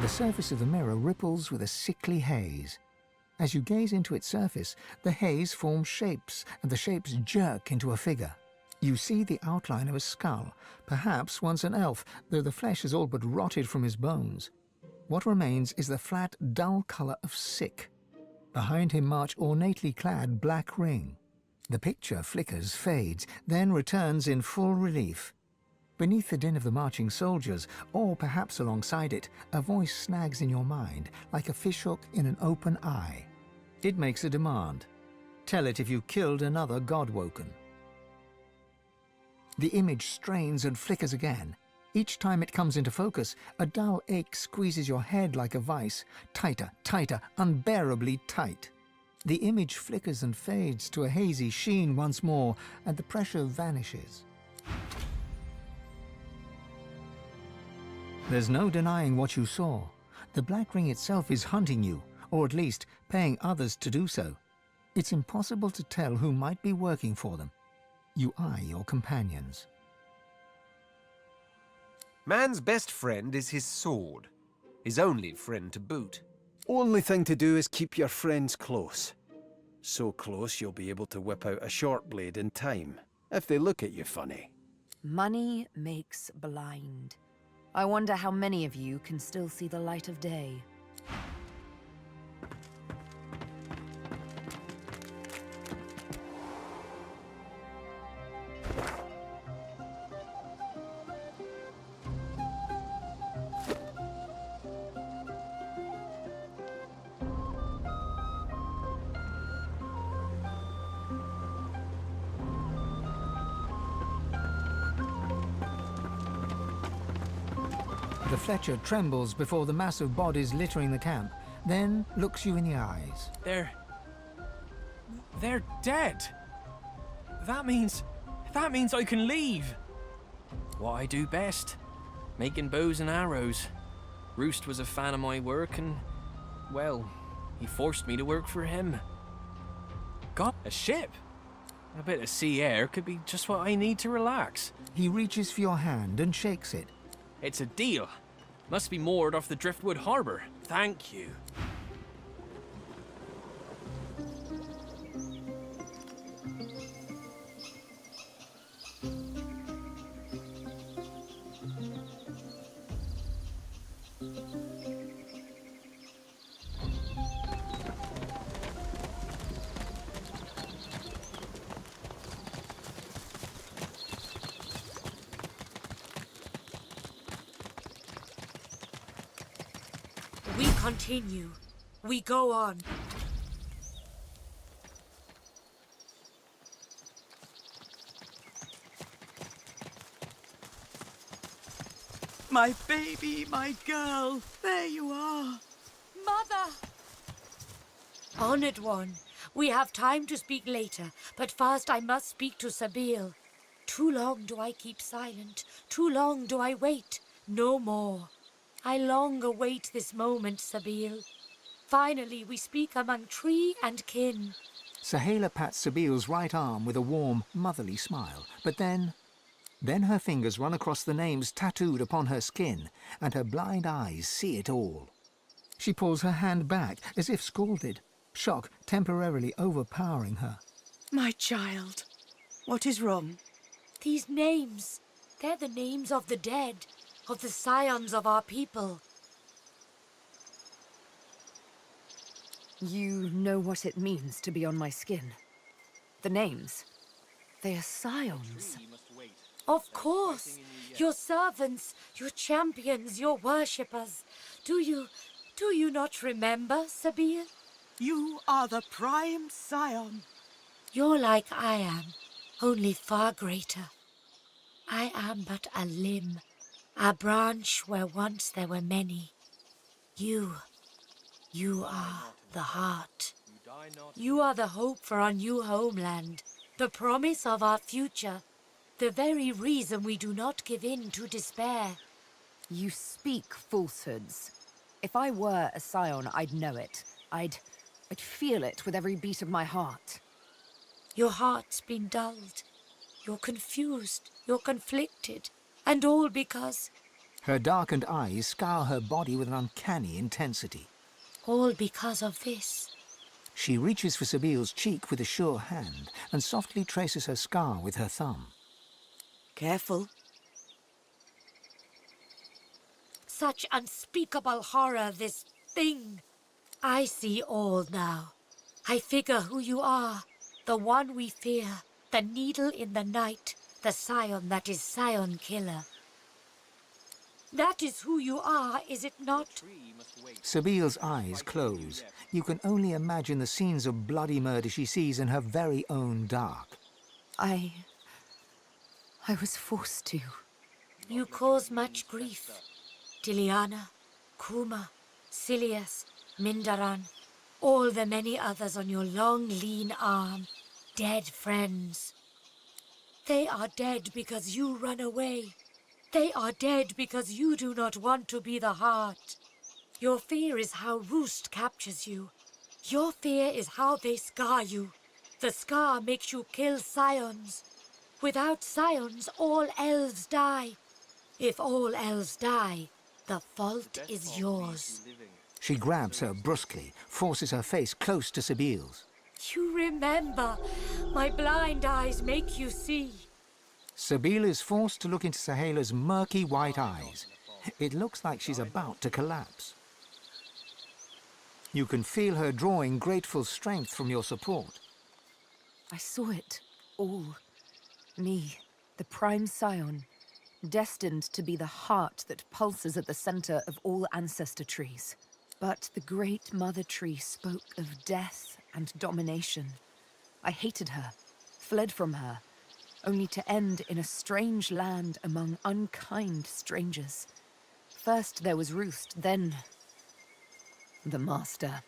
The surface of the mirror ripples with a sickly haze. As you gaze into its surface, the haze forms shapes, and the shapes jerk into a figure. You see the outline of a skull, perhaps once an elf, though the flesh is all but rotted from his bones. What remains is the flat, dull colour of sick. Behind him march ornately clad Black Ring. The picture flickers, fades, then returns in full relief. Beneath the din of the marching soldiers, or perhaps alongside it, a voice snags in your mind, like a fishhook in an open eye. It makes a demand. Tell it if you killed another Godwoken. The image strains and flickers again. Each time it comes into focus, a dull ache squeezes your head like a vice, tighter, tighter, unbearably tight. The image flickers and fades to a hazy sheen once more, and the pressure vanishes. There's no denying what you saw. The Black Ring itself is hunting you, or at least paying others to do so. It's impossible to tell who might be working for them. You eye your companions. Man's best friend is his sword. His only friend to boot. Only thing to do is keep your friends close. So close you'll be able to whip out a short blade in time, if they look at you funny. Money makes blind. I wonder how many of you can still see the light of day. The Fletcher trembles before the mass of bodies littering the camp, then looks you in the eyes. They're dead. That means I can leave. What I do best, making bows and arrows. Roost was a fan of my work and, well, he forced me to work for him. Got a ship. A bit of sea air could be just what I need to relax. He reaches for your hand and shakes it. It's a deal. Must be moored off the Driftwood Harbor. Thank you. We continue. We go on. My baby, my girl, there you are. Mother! Honored one, we have time to speak later, but first I must speak to Sebille. Too long do I keep silent, too long do I wait, no more. I long await this moment, Sebille. Finally, we speak among tree and kin. Saheila pats Sebille's right arm with a warm, motherly smile, but then her fingers run across the names tattooed upon her skin, and her blind eyes see it all. She pulls her hand back, as if scalded, shock temporarily overpowering her. My child, what is wrong? These names, they're the names of the dead, of the scions of our people. You know what it means to be on my skin. The names. They are scions. Of course, your servants, your champions, your worshippers. Do you not remember, Sebille? You are the prime scion. You're like I am, only far greater. I am but a limb, a branch where once there were many. You are the heart. You are the hope for our new homeland, the promise of our future, the very reason we do not give in to despair. You speak falsehoods. If I were a scion, I'd know it. I'd feel it with every beat of my heart. Your heart's been dulled. You're confused. You're conflicted. And all because Her darkened eyes scour her body with an uncanny intensity. All because of this. She reaches for Sebille's cheek with a sure hand and softly traces her scar with her thumb. Careful. Such unspeakable horror, this thing. I see all now. I figure who you are. The one we fear. The needle in the night. The scion that is scion killer. That is who you are, is it not? Sebille's eyes close. You can only imagine the scenes of bloody murder she sees in her very own dark. I was forced to. You cause much grief. Diliana, Kuma, Silius, Mindaran, all the many others on your long, lean arm, dead friends. They are dead because you run away. They are dead because you do not want to be the heart. Your fear is how Roost captures you. Your fear is how they scar you. The scar makes you kill scions. Without scions, all elves die. If all elves die, the fault is yours. She grabs her brusquely, forces her face close to Sebille's. You remember. My blind eyes make you see. Sebille is forced to look into Saheila's murky white eyes. It looks like she's about to collapse. You can feel her drawing grateful strength from your support. I saw it all. Me, the prime scion, destined to be the heart that pulses at the center of all ancestor trees. But the great mother tree spoke of death and domination. I hated her, fled from her, only to end in a strange land among unkind strangers. First there was Roost, then the Master.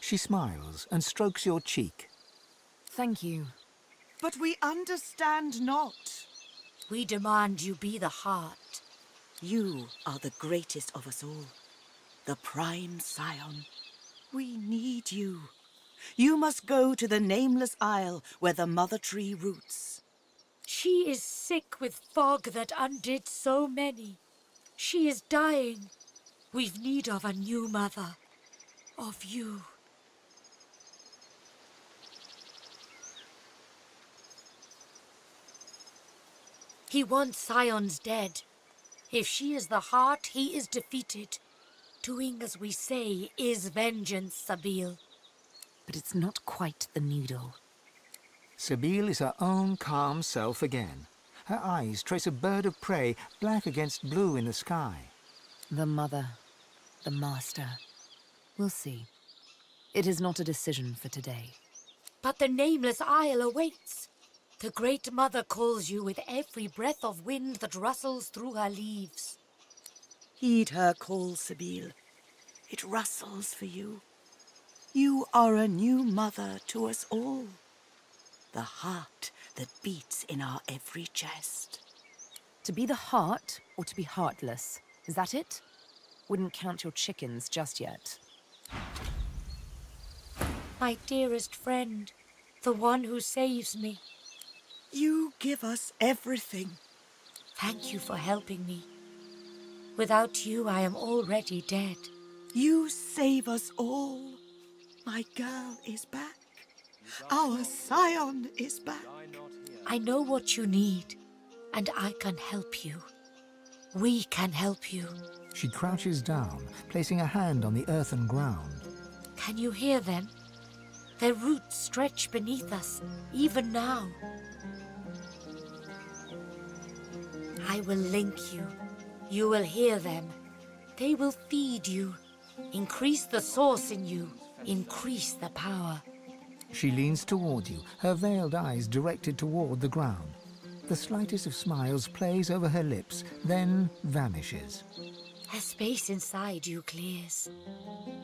She smiles and strokes your cheek. Thank you. But we understand not. We demand you be the heart. You are the greatest of us all. The prime scion. We need you. You must go to the nameless isle where the mother tree roots. She is sick with fog that undid so many. She is dying. We've need of a new mother. Of you. He wants scions dead. If she is the heart, he is defeated. Doing as we say is vengeance, Sebille. But it's not quite the needle. Sebille is her own calm self again. Her eyes trace a bird of prey, black against blue in the sky. The mother, the master. We'll see. It is not a decision for today. But the nameless isle awaits. The great mother calls you with every breath of wind that rustles through her leaves. Heed her call, Sebille. It rustles for you. You are a new mother to us all. The heart that beats in our every chest. To be the heart or to be heartless? Is that it? Wouldn't count your chickens just yet. My dearest friend, the one who saves me. You give us everything. Thank you for helping me. Without you, I am already dead. You save us all. My girl is back. Our scion is back. I know what you need, and I can help you. We can help you. She crouches down, placing a hand on the earthen ground. Can you hear them? Their roots stretch beneath us, even now. I will link you. You will hear them. They will feed you. Increase the source in you. Increase the power. She leans toward you, her veiled eyes directed toward the ground. The slightest of smiles plays over her lips, then vanishes. A space inside you clears.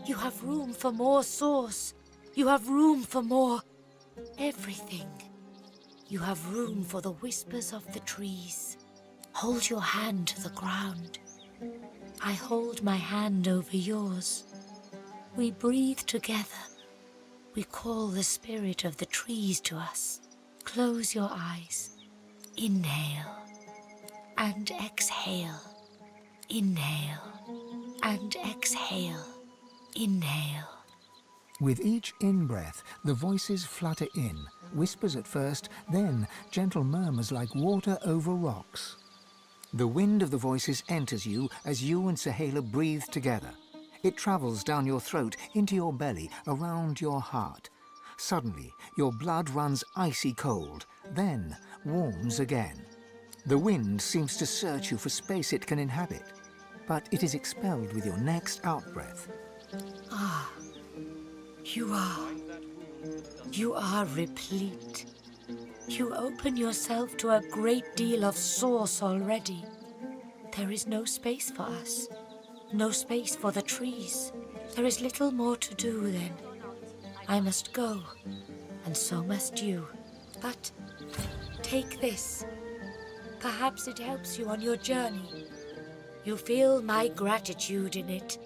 You have room for more source. You have room for more everything. You have room for the whispers of the trees. Hold your hand to the ground. I hold my hand over yours. We breathe together. We call the spirit of the trees to us. Close your eyes. Inhale. and exhale. Inhale and exhale. Inhale. With each in-breath, the voices flutter in, whispers at first, then gentle murmurs like water over rocks. The wind of the voices enters you as you and Saheila breathe together. It travels down your throat, into your belly, around your heart. Suddenly, your blood runs icy cold, then warms again. The wind seems to search you for space it can inhabit, but it is expelled with your next out-breath. Ah, you are replete. You open yourself to a great deal of source already. There is no space for us. No space for the trees. There is little more to do then. I must go, and so must you. But take this. Perhaps it helps you on your journey. You feel my gratitude in it.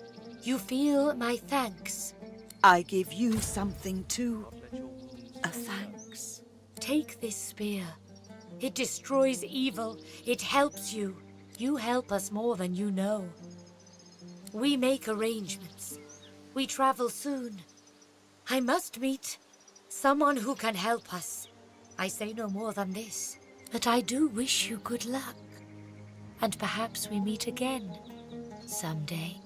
You feel my thanks. I give you something too. A thanks. Take this spear. It destroys evil. It helps you. You help us more than you know. We make arrangements. We travel soon. I must meet someone who can help us. I say no more than this, but I do wish you good luck. And perhaps we meet again someday.